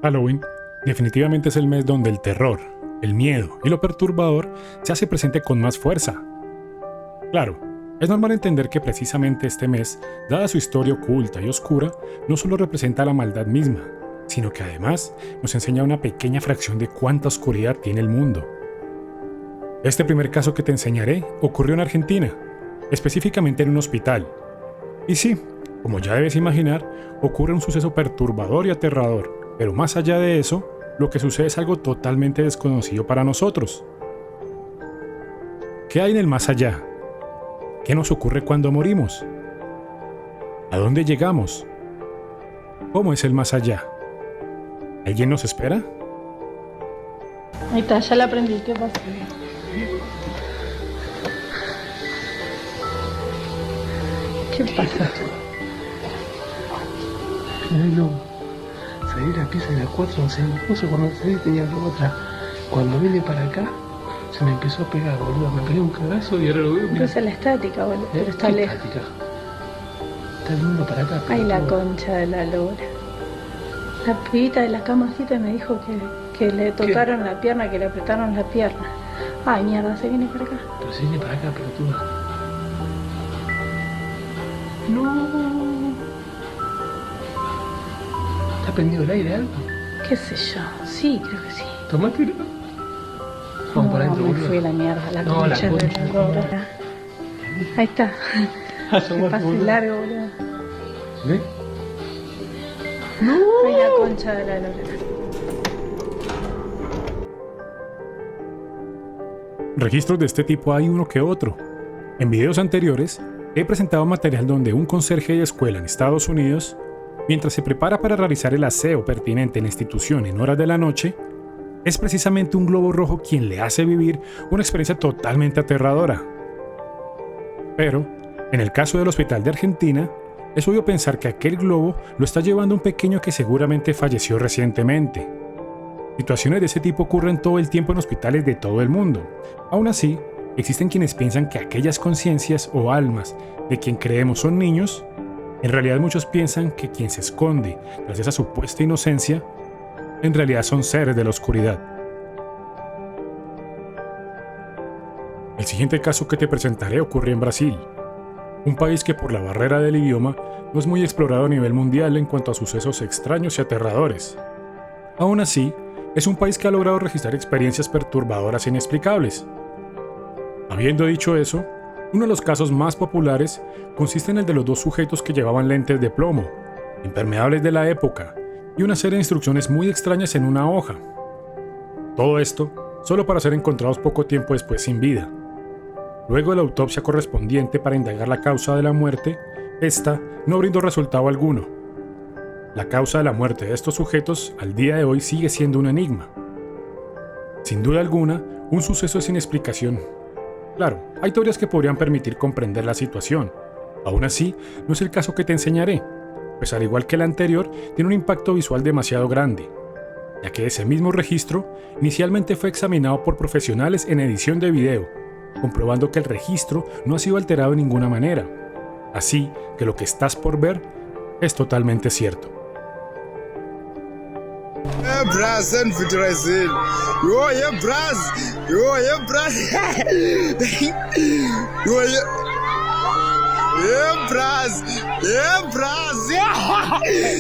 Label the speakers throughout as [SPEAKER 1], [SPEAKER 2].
[SPEAKER 1] Halloween definitivamente es el mes donde el terror, el miedo y lo perturbador se hace presente con más fuerza. Claro, es normal entender que precisamente este mes, dada su historia oculta y oscura, no solo representa la maldad misma, sino que además nos enseña una pequeña fracción de cuánta oscuridad tiene el mundo. Este primer caso que te enseñaré ocurrió en Argentina, específicamente en un hospital. Y sí, como ya debes imaginar, ocurre un suceso perturbador y aterrador, pero más allá de eso, lo que sucede es algo totalmente desconocido para nosotros. ¿Qué hay en el más allá? ¿Qué nos ocurre cuando morimos? ¿A dónde llegamos? ¿Cómo es el más allá? ¿Alguien nos espera?
[SPEAKER 2] Ahí está, ya la aprendí, ¿qué pasa? ¿Qué pasa?
[SPEAKER 3] No, salí de la pieza de las 4, se me puso cuando salí tenía que otra. Cuando vine para acá, se me empezó a pegar, boludo. Me pegué un cagazo y ahora lo veo.
[SPEAKER 2] Pero esa es la estática, boludo. Pero está
[SPEAKER 3] ¿Qué
[SPEAKER 2] lejos.
[SPEAKER 3] estática? Está viniendo para acá.
[SPEAKER 2] Ay, la
[SPEAKER 3] pelotudo.
[SPEAKER 2] concha de la lora. La pibita de la camacita me dijo que le tocaron la pierna, que le apretaron la pierna. Ay, mierda, se viene para acá.
[SPEAKER 3] Pero se viene para acá, pelotudo. No. ¿Está prendido el aire algo?
[SPEAKER 2] ¿Qué sé yo? Sí, creo que sí.
[SPEAKER 3] Tomátelo. Vamos para adentro,
[SPEAKER 2] me
[SPEAKER 3] boludo.
[SPEAKER 2] fui a la mierda, la
[SPEAKER 3] No, la
[SPEAKER 2] concha de
[SPEAKER 3] concha.
[SPEAKER 2] la lora. Ahí está. Que pase largo, boludo.
[SPEAKER 3] ¿Ves?
[SPEAKER 2] Ay, la concha de la lora.
[SPEAKER 1] Registros de este tipo hay uno que otro. En videos anteriores, he presentado material donde un conserje de escuela en Estados Unidos, mientras se prepara para realizar el aseo pertinente en la institución en horas de la noche, es precisamente un globo rojo quien le hace vivir una experiencia totalmente aterradora. Pero, en el caso del hospital de Argentina, es obvio pensar que aquel globo lo está llevando un pequeño que seguramente falleció recientemente. Situaciones de ese tipo ocurren todo el tiempo en hospitales de todo el mundo. Aún así, existen quienes piensan que aquellas conciencias o almas de quien creemos son niños, en realidad muchos piensan que quien se esconde tras esa supuesta inocencia, en realidad son seres de la oscuridad. El siguiente caso que te presentaré ocurrió en Brasil, un país que por la barrera del idioma no es muy explorado a nivel mundial en cuanto a sucesos extraños y aterradores. Aún así, es un país que ha logrado registrar experiencias perturbadoras e inexplicables. Habiendo dicho eso, uno de los casos más populares consiste en el de los dos sujetos que llevaban lentes de plomo, impermeables de la época, y una serie de instrucciones muy extrañas en una hoja. Todo esto solo para ser encontrados poco tiempo después sin vida. Luego de la autopsia correspondiente para indagar la causa de la muerte, esta no brindó resultado alguno. La causa de la muerte de estos sujetos al día de hoy sigue siendo un enigma. Sin duda alguna, un suceso sin explicación. Claro, hay teorías que podrían permitir comprender la situación. Aún así, no es el caso que te enseñaré, pues al igual que el anterior, tiene un impacto visual demasiado grande, ya que ese mismo registro inicialmente fue examinado por profesionales en edición de video, comprobando que el registro no ha sido alterado de ninguna manera. Así que lo que estás por ver es totalmente cierto.
[SPEAKER 4] Brazen Futurazil. Yo, yeah, Braz. Yo, yeah, Braz. Yo, yeah. Yeah, Braz. Yeah, Braz.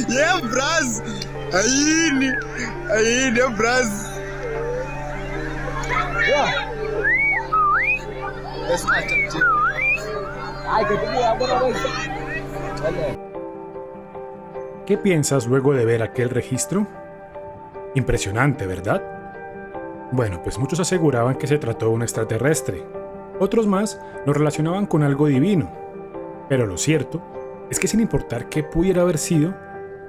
[SPEAKER 4] Yeah, Braz. Aí, yeah, Braz. That's not tactic. I could be a one.
[SPEAKER 1] ¿Qué piensas luego de ver aquel registro? Impresionante, ¿verdad? Bueno, pues muchos aseguraban que se trató de un extraterrestre. Otros más lo relacionaban con algo divino. Pero lo cierto es que sin importar qué pudiera haber sido,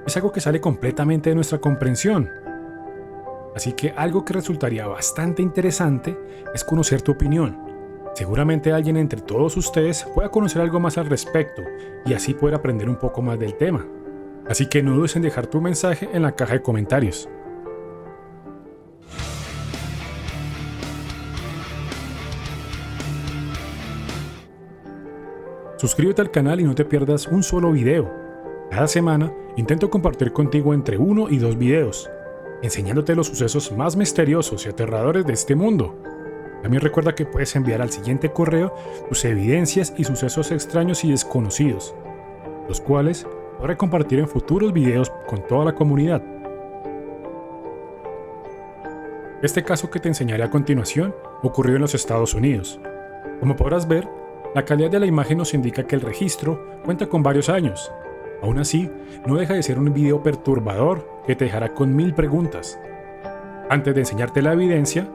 [SPEAKER 1] es algo que sale completamente de nuestra comprensión. Así que algo que resultaría bastante interesante es conocer tu opinión. Seguramente alguien entre todos ustedes pueda conocer algo más al respecto y así poder aprender un poco más del tema. Así que no dudes en dejar tu mensaje en la caja de comentarios. Suscríbete al canal y no te pierdas un solo video. Cada semana intento compartir contigo entre 1 y 2 videos. enseñándote los sucesos más misteriosos y aterradores de este mundo. También recuerda que puedes enviar al siguiente correo tus evidencias y sucesos extraños y desconocidos, los cuales podré compartir en futuros videos con toda la comunidad. Este caso que te enseñaré a continuación ocurrió en los Estados Unidos. Como podrás ver, la calidad de la imagen nos indica que el registro cuenta con varios años. Aún así, no deja de ser un video perturbador que te dejará con 1000 preguntas. Antes de enseñarte la evidencia,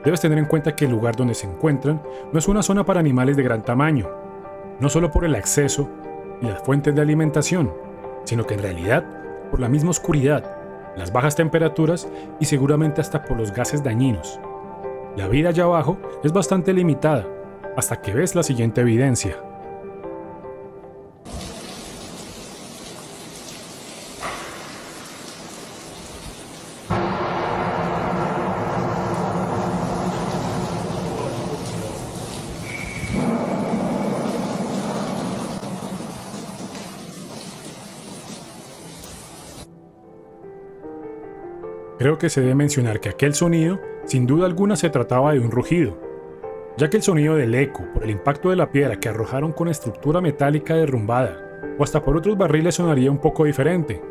[SPEAKER 1] debes tener en cuenta que el lugar donde se encuentran no es una zona para animales de gran tamaño, no solo por el acceso y las fuentes de alimentación, sino que en realidad por la misma oscuridad, las bajas temperaturas y seguramente hasta por los gases dañinos. La vida allá abajo es bastante limitada, hasta que ves la siguiente evidencia. Creo que se debe mencionar que aquel sonido, sin duda alguna, se trataba de un rugido, ya que el sonido del eco por el impacto de la piedra que arrojaron con estructura metálica derrumbada, o hasta por otros barriles, sonaría un poco diferente.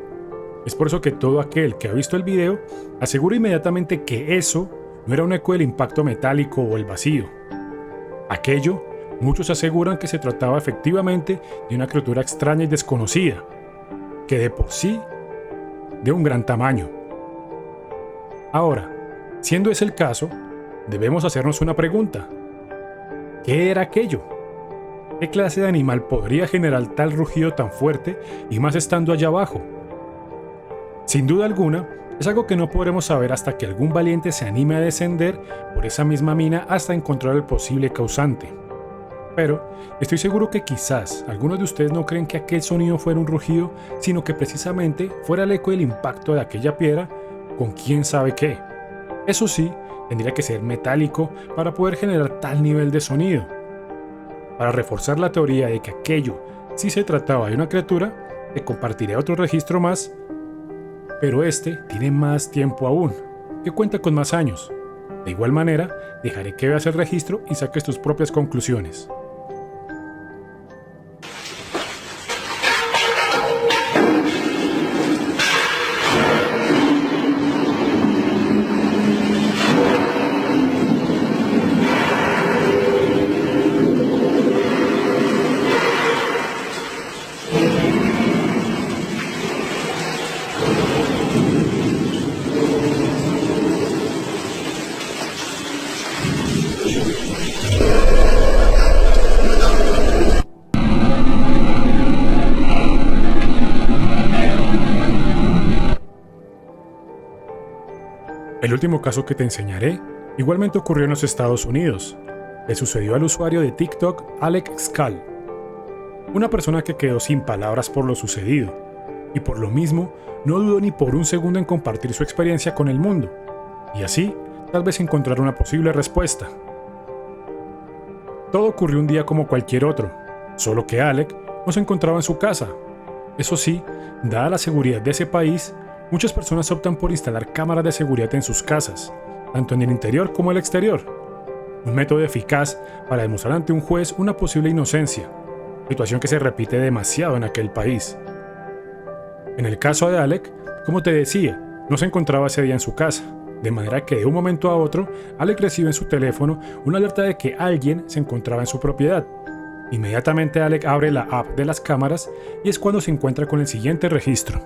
[SPEAKER 1] Es por eso que todo aquel que ha visto el video asegura inmediatamente que eso no era un eco del impacto metálico o el vacío. Aquello, muchos aseguran que se trataba efectivamente de una criatura extraña y desconocida, que de por sí de un gran tamaño. Ahora, siendo ese el caso, debemos hacernos una pregunta. ¿Qué era aquello? ¿Qué clase de animal podría generar tal rugido tan fuerte y más estando allá abajo? Sin duda alguna, es algo que no podremos saber hasta que algún valiente se anime a descender por esa misma mina hasta encontrar el posible causante. Pero estoy seguro que quizás algunos de ustedes no creen que aquel sonido fuera un rugido, sino que precisamente fuera el eco del impacto de aquella piedra con quién sabe qué. Eso sí, tendría que ser metálico para poder generar tal nivel de sonido. Para reforzar la teoría de que aquello sí se trataba de una criatura, te compartiré otro registro más, pero este tiene más tiempo aún, que cuenta con más años. De igual manera, dejaré que veas el registro y saques tus propias conclusiones. El último caso que te enseñaré igualmente ocurrió en los Estados Unidos. Le sucedió al usuario de TikTok Alec Skull, una persona que quedó sin palabras por lo sucedido, y por lo mismo no dudó ni por un segundo en compartir su experiencia con el mundo, y así tal vez encontrar una posible respuesta. Todo ocurrió un día como cualquier otro, solo que Alec no se encontraba en su casa. Eso sí, dada la seguridad de ese país, muchas personas optan por instalar cámaras de seguridad en sus casas, tanto en el interior como el exterior. Un método eficaz para demostrar ante un juez una posible inocencia, situación que se repite demasiado en aquel país. En el caso de Alec, como te decía, no se encontraba ese día en su casa, de manera que de un momento a otro, Alec recibe en su teléfono una alerta de que alguien se encontraba en su propiedad. Inmediatamente Alec abre la app de las cámaras y es cuando se encuentra con el siguiente registro.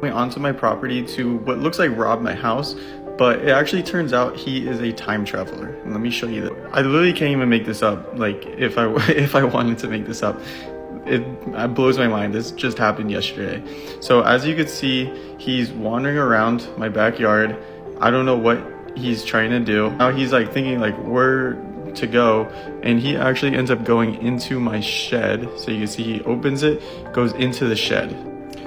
[SPEAKER 5] Onto my property to what looks like rob my house, but it actually turns out he is a time traveler. And let me show you that. I literally can't even make this up. Like if I wanted to make this up, it blows my mind. This just happened yesterday. So as you can see, he's wandering around my backyard. I don't know what he's trying to do. Now he's like thinking like where to go, and he actually ends up going into my shed. So you can see he opens it, goes into the shed.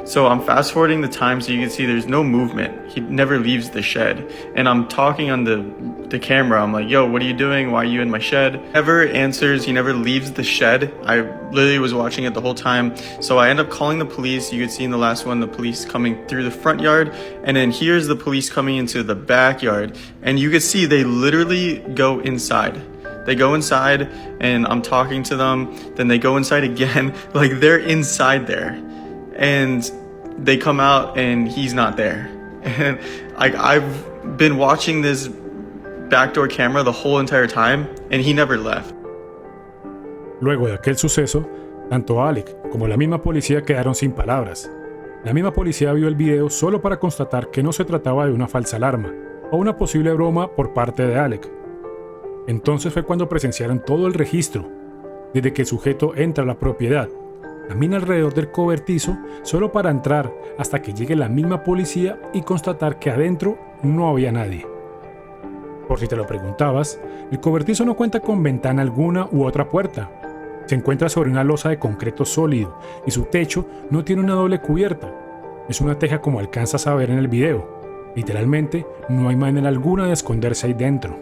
[SPEAKER 5] So I'm fast forwarding the time so you can see there's no movement. He never leaves the shed. And I'm talking on the camera. I'm like, yo, what are you doing? Why are you in my shed? Never answers. He never leaves the shed. I literally was watching it the whole time. So I end up calling the police. You could see in the last one, the police coming through the front yard. And then here's the police coming into the backyard. And you could see they literally go inside. They go inside and I'm talking to them. Then they go inside again. Like they're inside there. And they come out and he's not there. And I've been watching this backdoor camera the whole entire time and he never left.
[SPEAKER 1] Luego de aquel suceso, tanto Alec como la misma policía quedaron sin palabras. La misma policía vio el video solo para constatar que no se trataba de una falsa alarma o una posible broma por parte de Alec. Entonces fue cuando presenciaron todo el registro, desde que el sujeto entra a la propiedad, camina alrededor del cobertizo solo para entrar hasta que llegue la misma policía y constatar que adentro no había nadie. Por si te lo preguntabas, el cobertizo no cuenta con ventana alguna u otra puerta. Se encuentra sobre una losa de concreto sólido y su techo no tiene una doble cubierta. Es una teja como alcanzas a ver en el video. Literalmente no hay manera alguna de esconderse ahí dentro.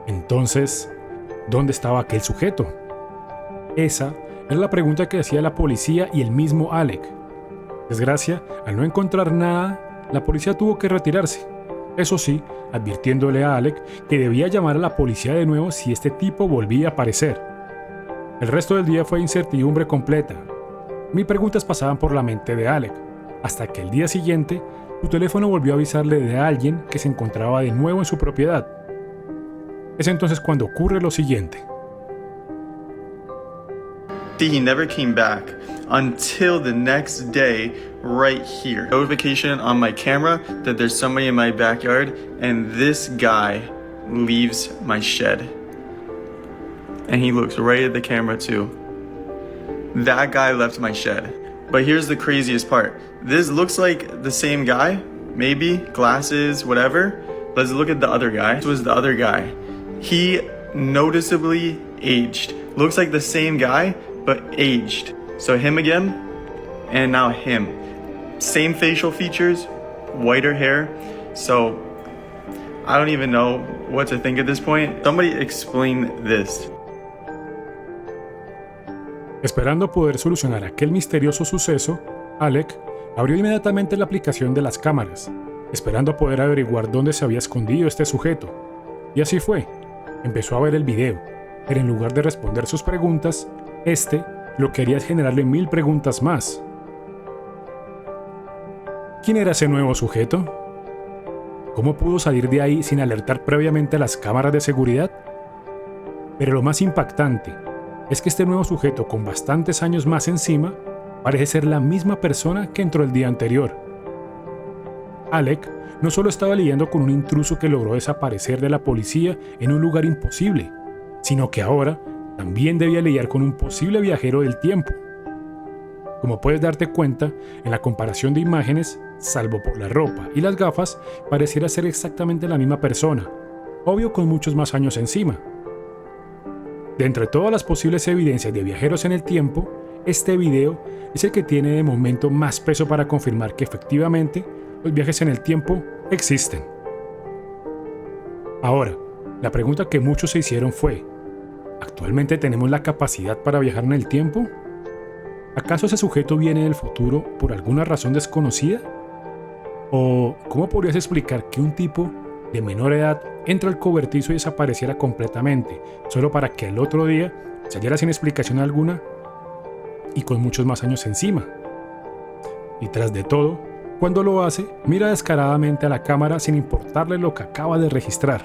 [SPEAKER 1] Entonces, ¿dónde estaba aquel sujeto? Esa era la pregunta que hacía la policía y el mismo Alec. Desgracia, al no encontrar nada, la policía tuvo que retirarse. Eso sí, advirtiéndole a Alec que debía llamar a la policía de nuevo si este tipo volvía a aparecer. El resto del día fue incertidumbre completa. Mil preguntas pasaban por la mente de Alec, hasta que el día siguiente, su teléfono volvió a avisarle de alguien que se encontraba de nuevo en su propiedad. Es entonces cuando ocurre lo siguiente.
[SPEAKER 5] He never came back until the next day right here. Notification on my camera that there's somebody in my backyard and this guy leaves my shed. And he looks right at the camera too. That guy left my shed. But here's the craziest part. This looks like the same guy, maybe, glasses, whatever. Let's look at the other guy. This was the other guy. He noticeably aged. Looks like the same guy, but aged. So him again, and now him. Same facial features, whiter hair. So I don't even know what to think at this point. Somebody explain this.
[SPEAKER 1] Esperando poder solucionar aquel misterioso suceso, Alec abrió inmediatamente la aplicación de las cámaras, esperando poder averiguar dónde se había escondido este sujeto. Y así fue. Empezó a ver el video, pero en lugar de responder sus preguntas, lo que haría es generarle 1000 preguntas más. ¿Quién era ese nuevo sujeto? ¿Cómo pudo salir de ahí sin alertar previamente a las cámaras de seguridad? Pero lo más impactante es que este nuevo sujeto con bastantes años más encima parece ser la misma persona que entró el día anterior. Alec no solo estaba lidiando con un intruso que logró desaparecer de la policía en un lugar imposible, sino que ahora también debía lidiar con un posible viajero del tiempo. Como puedes darte cuenta, en la comparación de imágenes, salvo por la ropa y las gafas, pareciera ser exactamente la misma persona, obvio con muchos más años encima. De entre todas las posibles evidencias de viajeros en el tiempo, este video es el que tiene de momento más peso para confirmar que efectivamente los viajes en el tiempo existen. Ahora, la pregunta que muchos se hicieron fue: ¿actualmente tenemos la capacidad para viajar en el tiempo? ¿Acaso ese sujeto viene del futuro por alguna razón desconocida? ¿O cómo podrías explicar que un tipo de menor edad entra al cobertizo y desapareciera completamente, solo para que al otro día saliera sin explicación alguna y con muchos más años encima? Y tras de todo, cuando lo hace, mira descaradamente a la cámara sin importarle lo que acaba de registrar.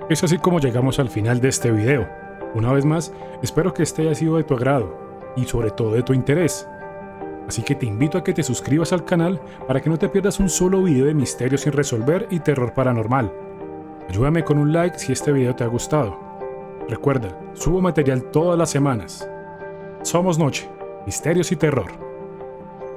[SPEAKER 1] Es así como llegamos al final de este video. Una vez más, espero que este haya sido de tu agrado y sobre todo de tu interés. Así que te invito a que te suscribas al canal para que no te pierdas un solo video de misterios sin resolver y terror paranormal. Ayúdame con un like si este video te ha gustado. Recuerda, subo material todas las semanas. Somos Noche, Misterios y Terror.